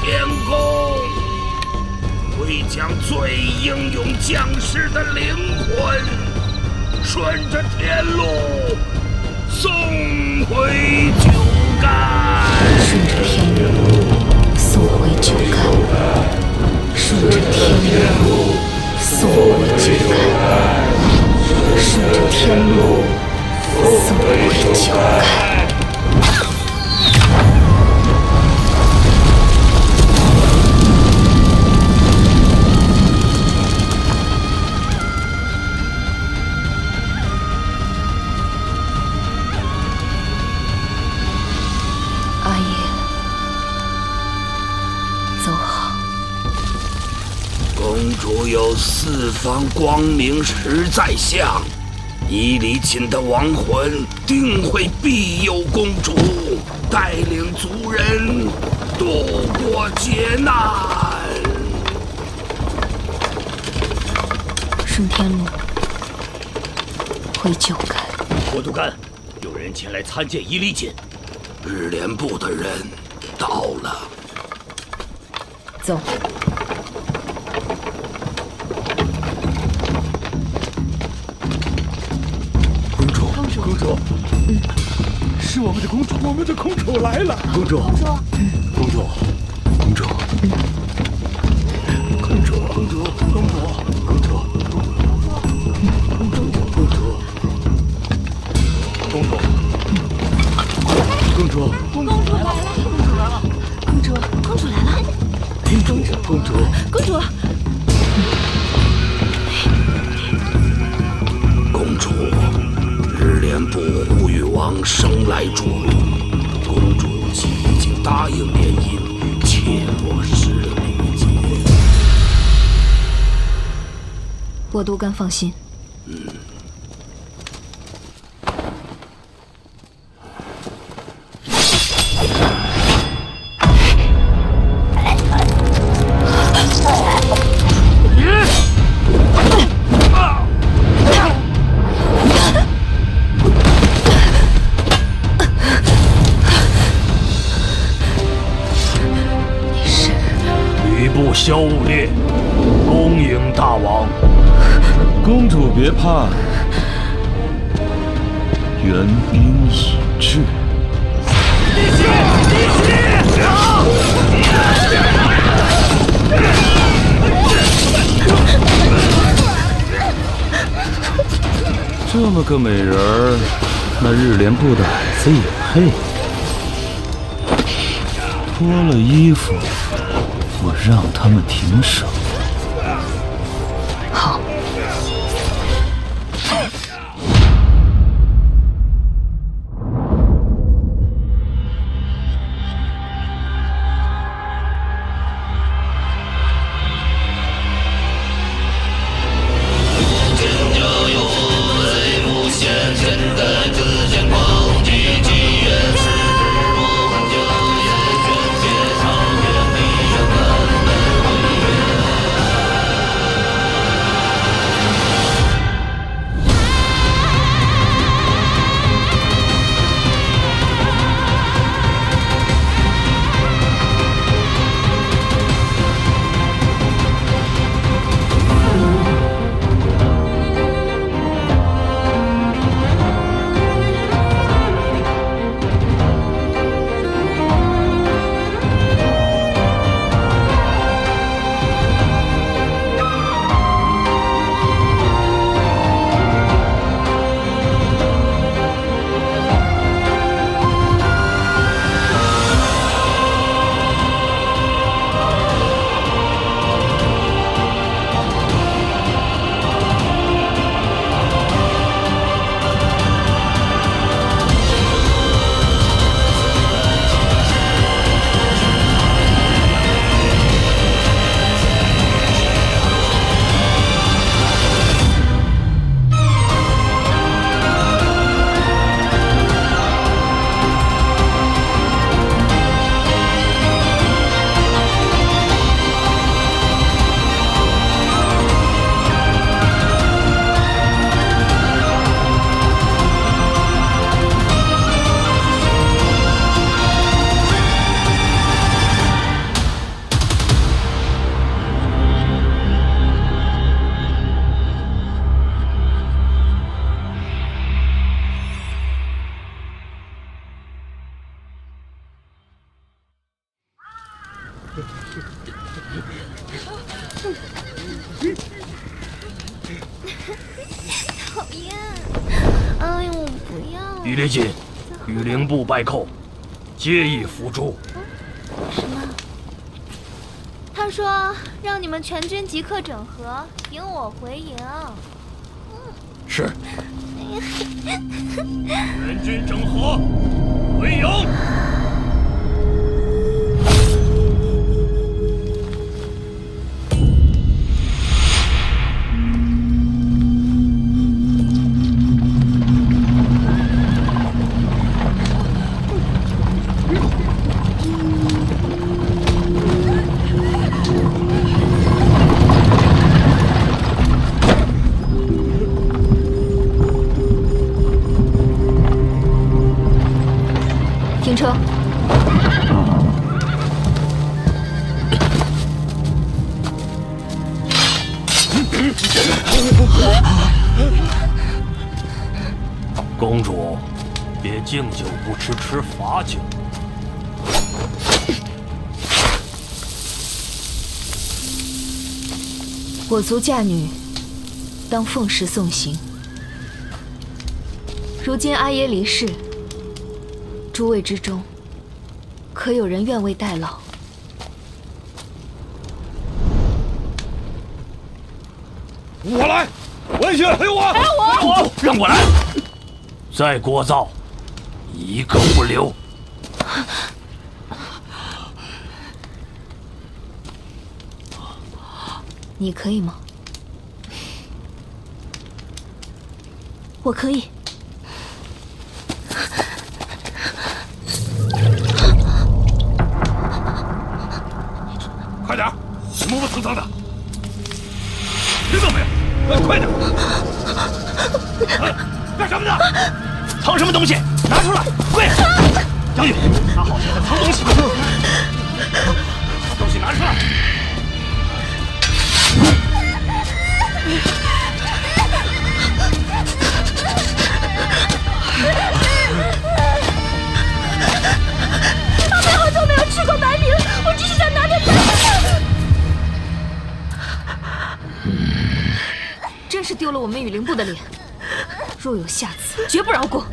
天宫，会将最英勇将士的灵魂顺着天路送回酒干。顺着天路送回酒干，顺着天路送回酒干，顺着天路送回酒干。阿爷，走好。公主有四方光明十载相，伊犁锦的亡魂定会庇佑公主，带领族人渡过劫难。顺天路回酒干。郭都干，有人前来参见伊犁锦。日莲部的人到了。走。公主，是我们的公主，我们的公主来了。公主，公主，公主，公主，公主，公主，公主，公主，公主，公主，公主，公主，公主来了！公主，公主来了！公主，公主，公主，公主。日莲部呼吁王生来助力，公主已经答应联姻，切莫失了礼节。我都干放心。萧武烈，恭迎大王。公主别怕，援兵已至。一起！这么个美人儿，那日莲部的矮子也配？脱了衣服。我让他们停手。好。讨厌！哎呦，我不要！羽离锦，羽灵部败寇，皆已伏诛。什么？他说让你们全军即刻整合，引我回营。是。全军整合，回营。停车！公主，别敬酒不吃吃罚酒。我族嫁女，当奉时送行。如今阿爷离世，诸位之中，可有人愿为代劳？我来，文轩，还有我，还有我，让我来！再聒噪，一个不留。你可以吗？我可以。快点，磨磨蹭蹭的，听到没有？快点！干什么呢？藏什么东西？拿出来！快！将军，他好像在藏东西。把东西拿出来！阿妹好久没有吃过白米了，我只是想拿点东西。真是丢了我们羽灵部的脸，若有下次，绝不饶过！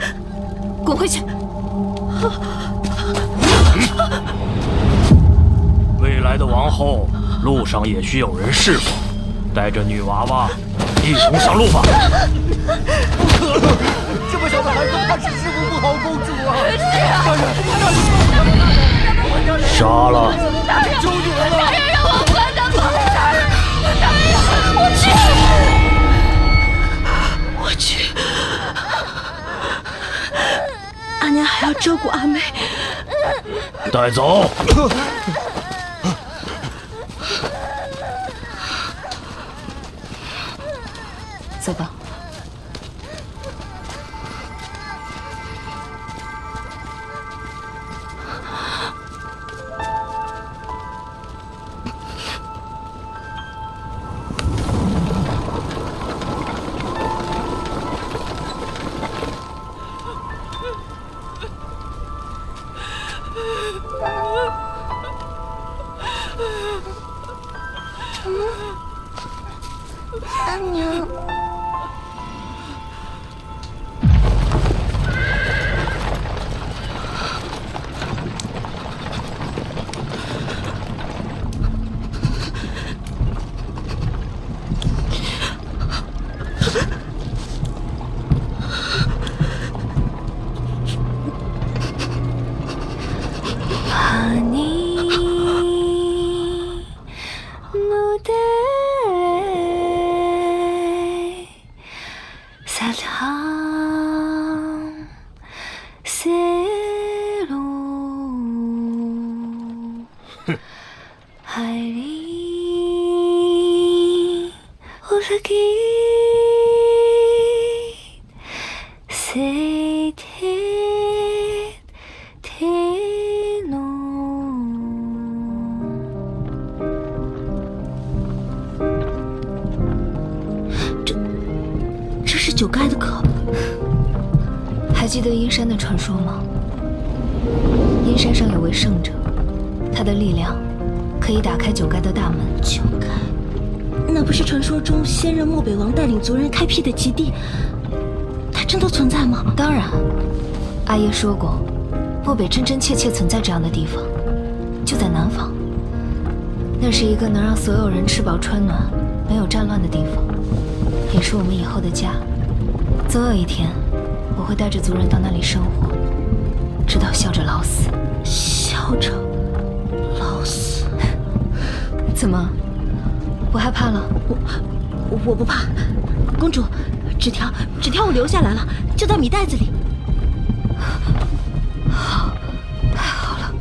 滚回去！未来的王后，路上也需有人侍奉，带着女娃娃一同上路吧。这么小的孩子，怕是侍奉不好公主啊！杀了！求你们了！让我回的吧！我去！阿娘还要照顾阿妹。带走！走吧。阿娘，这是九盖的歌。还记得阴山的传说吗？阴山上有位圣者，他的力量可以打开九盖的大门。九盖，那不是传说中先人漠北王带领族人开辟的极地？它真的存在吗？当然，阿爷说过，漠北真真切切存在这样的地方，就在南方。那是一个能让所有人吃饱穿暖、没有战乱的地方，也是我们以后的家。总有一天，我会带着族人到那里生活，直到笑着老死。笑着老死？怎么，不害怕了？我不怕。公主，纸条我留下来了，就在米袋子里。好，太好了。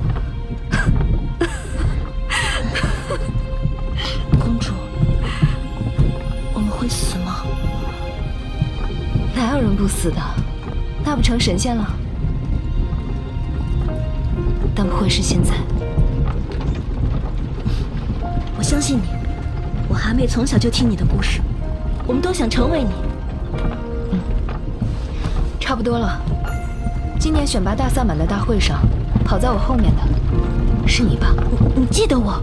公主，我们会死吗？哪有人不死的？那不成神仙了？但不会是现在。我相信你，我韩妹从小就听你的故事，我们都想成为你。差不多了。今年选拔大萨满的大会上，跑在我后面的是你吧？你记得我？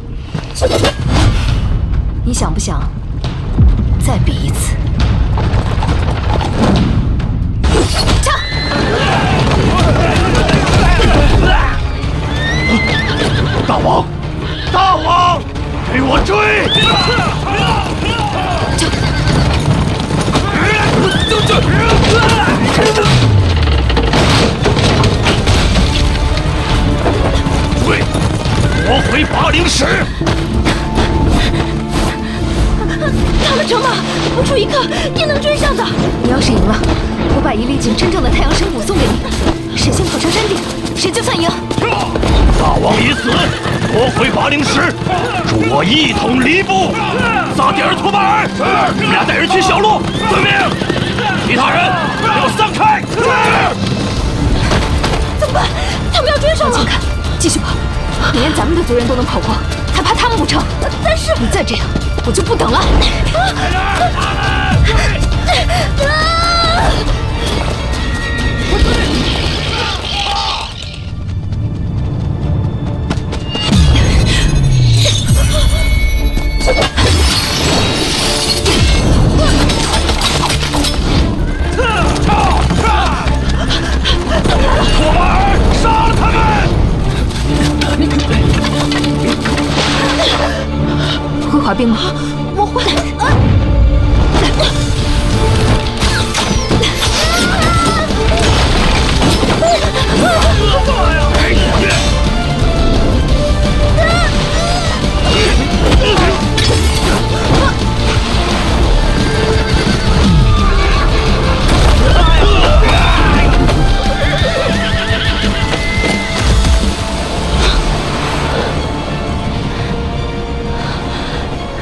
你想不想再比一次？唱！大王，大王，给我追！追！夺回霸陵石！他们乘马不出一刻也能追上的。你要是赢了，我把一粒井真正的太阳神骨送给你，谁先跑上山顶，谁就算赢。大王已死，夺回霸陵石，助我一统黎部。萨迪尔、图巴尔，你们俩带人去小路，遵命。其他人给我散开！怎么办？他们要追上了！往前看，继续跑，你连咱们的族人都能跑过，还怕他们不成？但是你再这样，我就不等了。托巴尔，杀了他们！会滑冰吗？我会。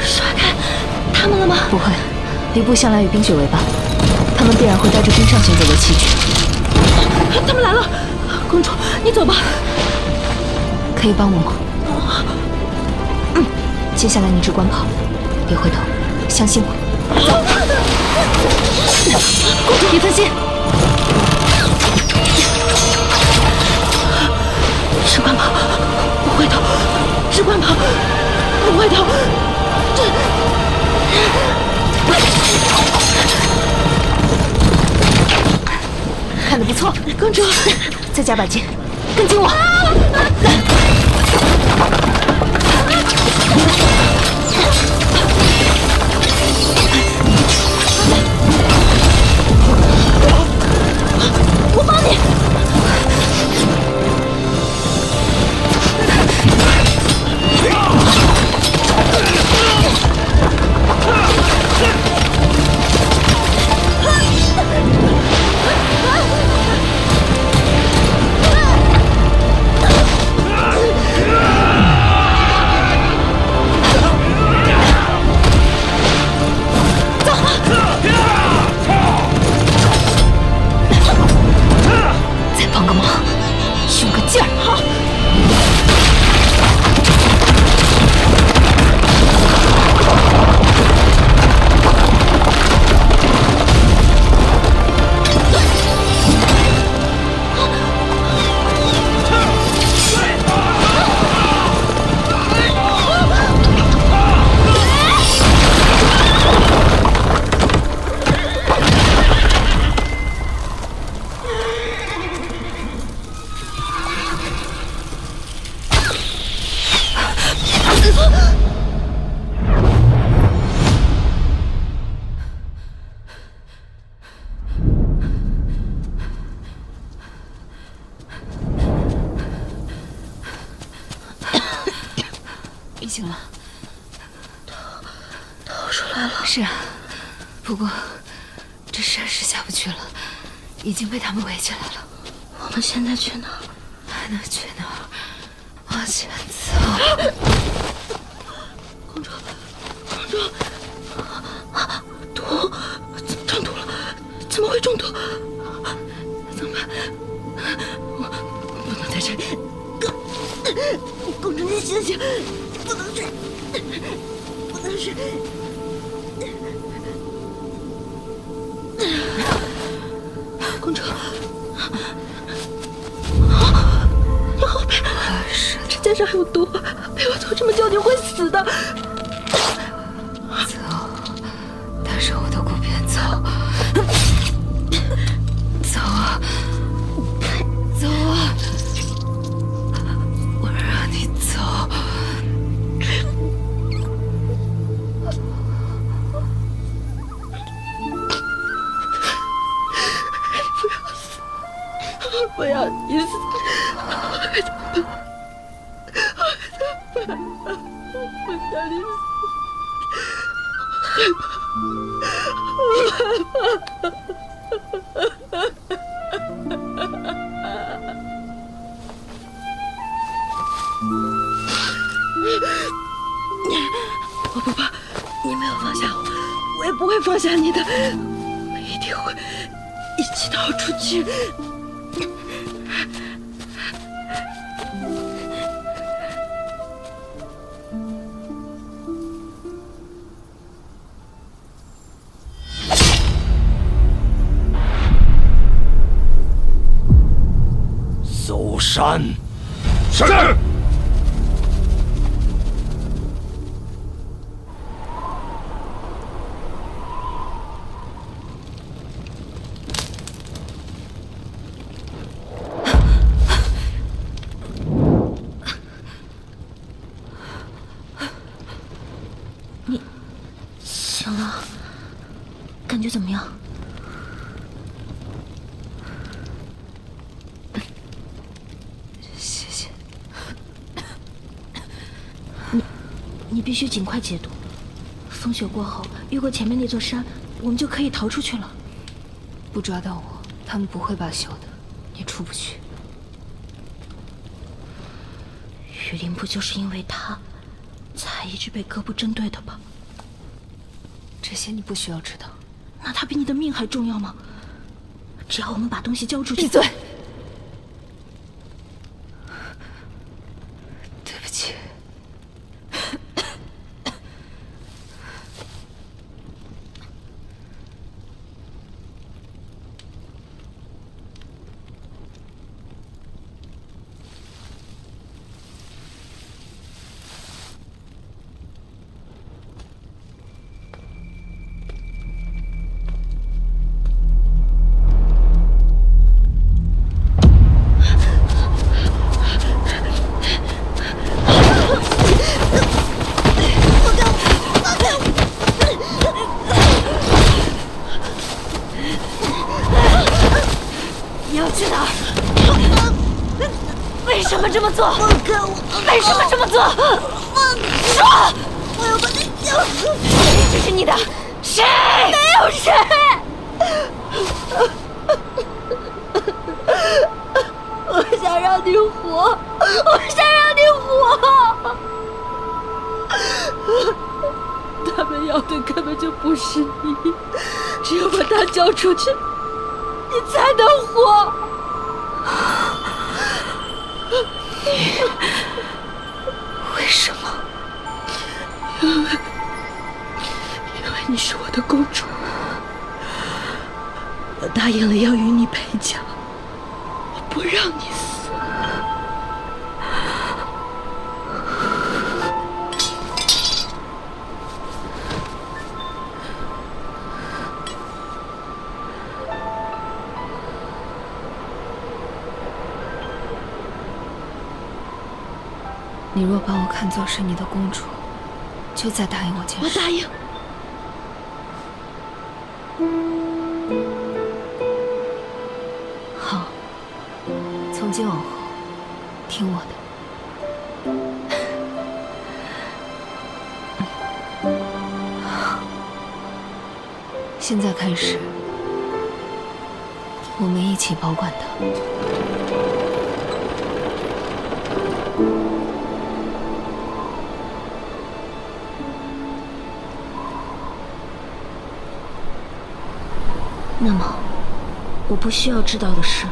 甩开他们了吗？不会，黎部向来与冰雪为伴，他们必然会带着冰上行走的器具。他们来了，公主，你走吧。可以帮我吗？接下来你只管跑，别回头，相信我。公主别分心，只管跑，不回头，只管跑，不回头。看得不错，公主，再加把劲，跟紧我。我帮你。已经了，逃出来了。是啊，不过这山是下不去了，已经被他们围起来了。我们现在去哪儿？还能去哪儿？往前走。公主，毒，中毒了！怎么会中毒？怎么办？我不能在这里。公主，你醒醒，不能睡，不能睡。公主，你后边，指甲上有毒，陪我走这么久，你会死的。走，带着我的骨片走，走啊，走啊，我让你走。不要你死！我想你死！我不怕，你没有放下我，我也不会放下你的。我们一定会一起逃出去。搜山。是。你醒了，感觉怎么样？谢谢。你必须尽快解毒。风雪过后，越过前面那座山，我们就可以逃出去了。不抓到我，他们不会罢休的。你出不去。雨林不就是因为他，才一直被哥布针对的吧？这些你不需要知道。那他比你的命还重要吗？只要我们把东西交出去。闭嘴！对不起。你要去哪儿？为什么这么做？为什么这么做？说！我要把你交出去！这是你的，谁？没有谁！我想让你活，我想让你活。他们要的根本就不是你，只有把他交出去，你才能活。为什么？因为你是我的公主，我答应了要与你陪嫁，我不让你死。你若把我看作是你的公主，就再答应我件事。我答应。好，从今往后，听我的。现在开始，我们一起保管它。那么，我不需要知道的事，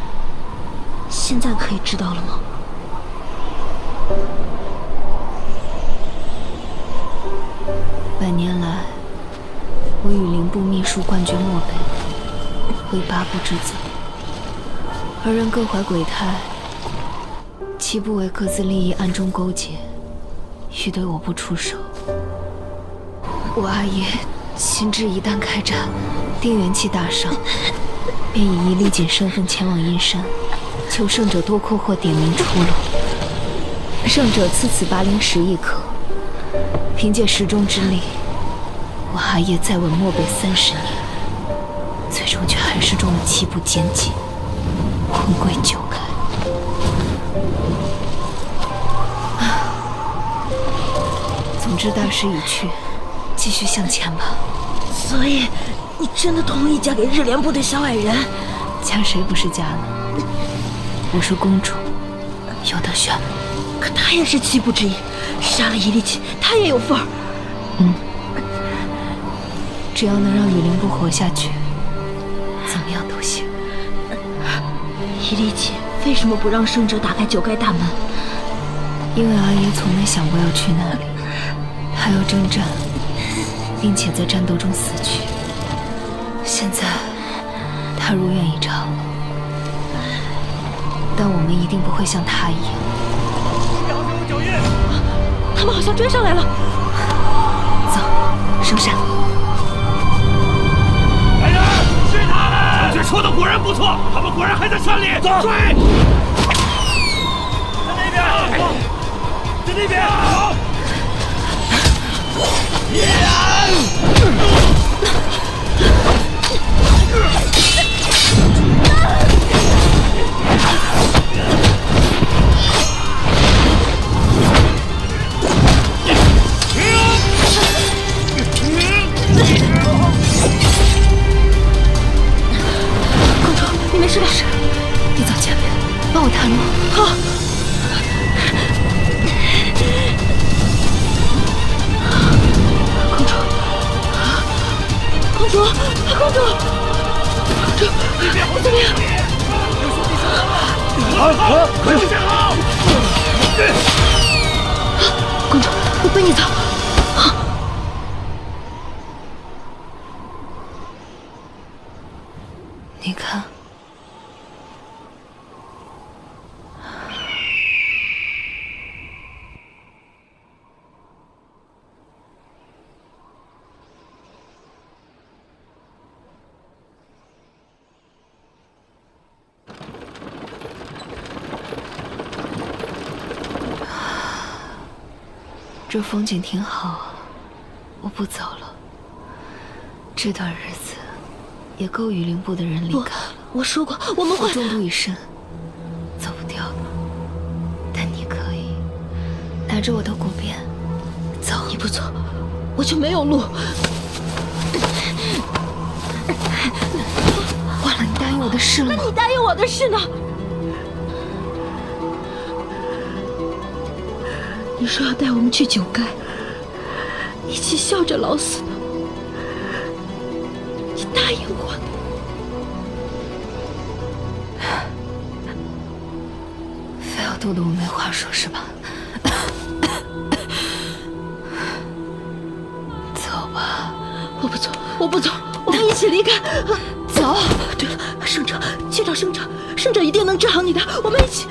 现在可以知道了吗？百年来，我与灵部秘书冠军漠北为八部之子，二人各怀鬼胎，岂不为各自利益暗中勾结，欲对我部出手？我阿爷心智一旦开战，定元气大伤，便以一力锦身份前往阴山，求胜者多阔或点名出路，胜者赐此八灵石1颗。凭借石中之力，我阿爷再稳漠北30年，最终却还是中了7部奸计，魂归九开。总之大势已去，继续向前吧。所以，你真的同意嫁给日莲部的小矮人？嫁谁不是嫁呢？我是公主，有得选。可他也是7部之一，杀了一力锦，他也有份儿。只要能让雨灵部活下去，怎么样都行。一力锦为什么不让胜者打开九盖大门？因为阿爷从没想过要去那里，还要征战，并且在战斗中死去。现在他如愿以偿了，但我们一定不会像他一样。他们好像追上来了。走，圣山。来人，是他们！将军说的果然不错，他们果然还在山里。走，追！在那边，在那边。公主，你没事吧？你走前面，帮我探路。好。公主，公主，公主，你怎么样？快出现了！公主，我背你走。你看，这风景挺好啊，我不走了。这段日子也够雨灵部的人离开了。我说过，我们会重度已深，走不掉了。但你可以拿着我的骨鞭走。你不走，我就没有路。忘了你答应我的事了吗？那你答应我的事呢？你说要带我们去九盖，一起笑着老死的。你答应我的。非要逗得我没话说是吧？走吧。我不走，我不走，我们一起离开。走。对了，圣者，去找圣者，圣者一定能治好你的。我们一起。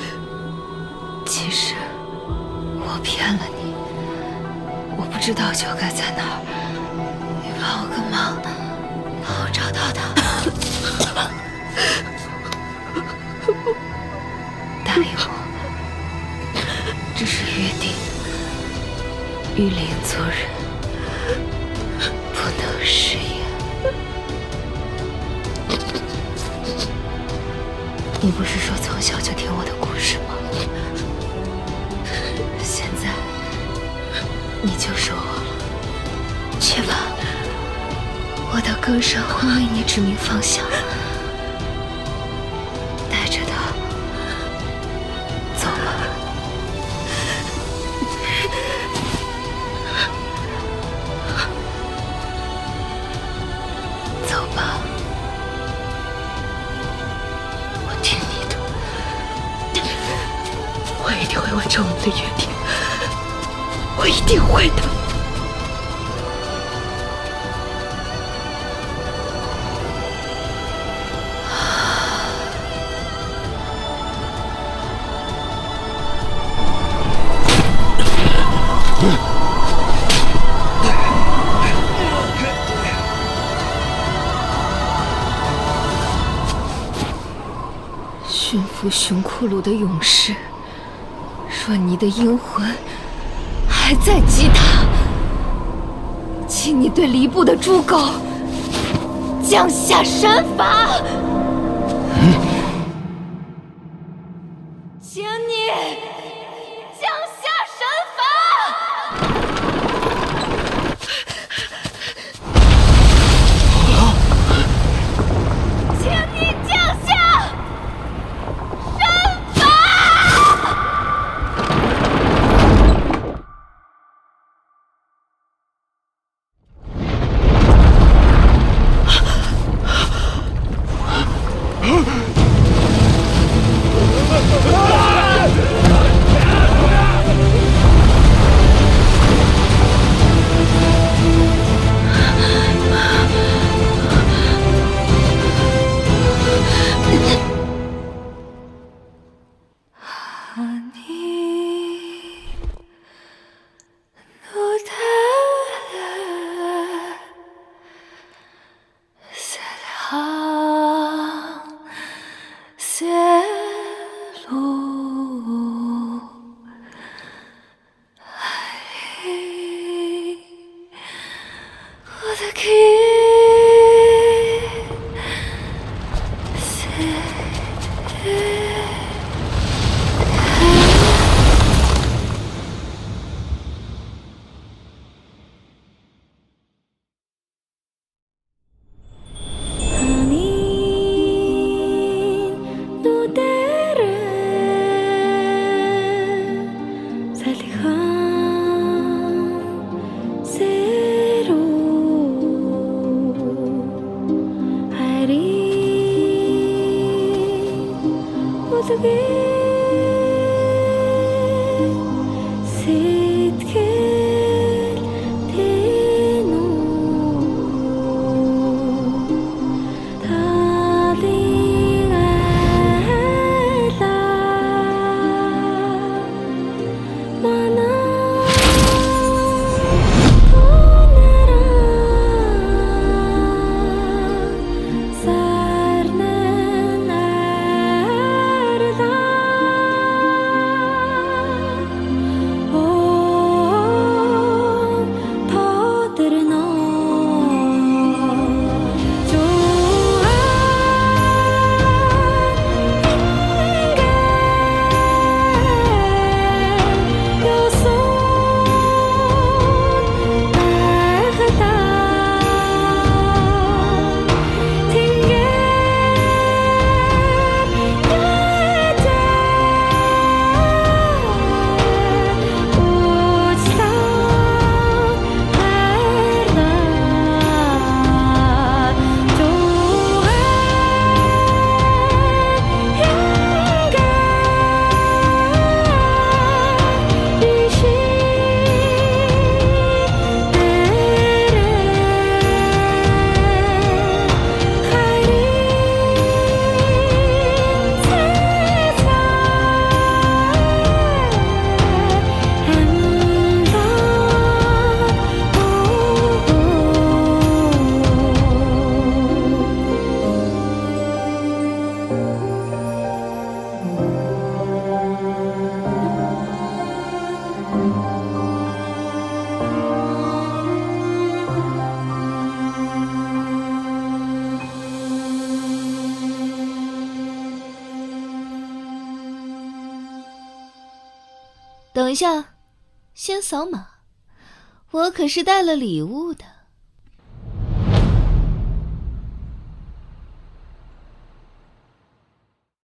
其实我骗了你，我不知道九盖在哪儿。你帮我个忙，帮我找到他。答应我，这是约定。玉灵族人不能食言。你不是说从小就听我的故事吗？现在你就是我了。去吧，我的歌声会为你指明方向。带着它走吧。走吧，我听你的。我一定会完成我们的约定，我一定会的。驯服熊骷髅的勇士，若你的阴魂还在击塔，请你对离部的诸狗降下神罚。请你降下神罚。请你降下神罚。等一下，先扫码，我可是带了礼物的。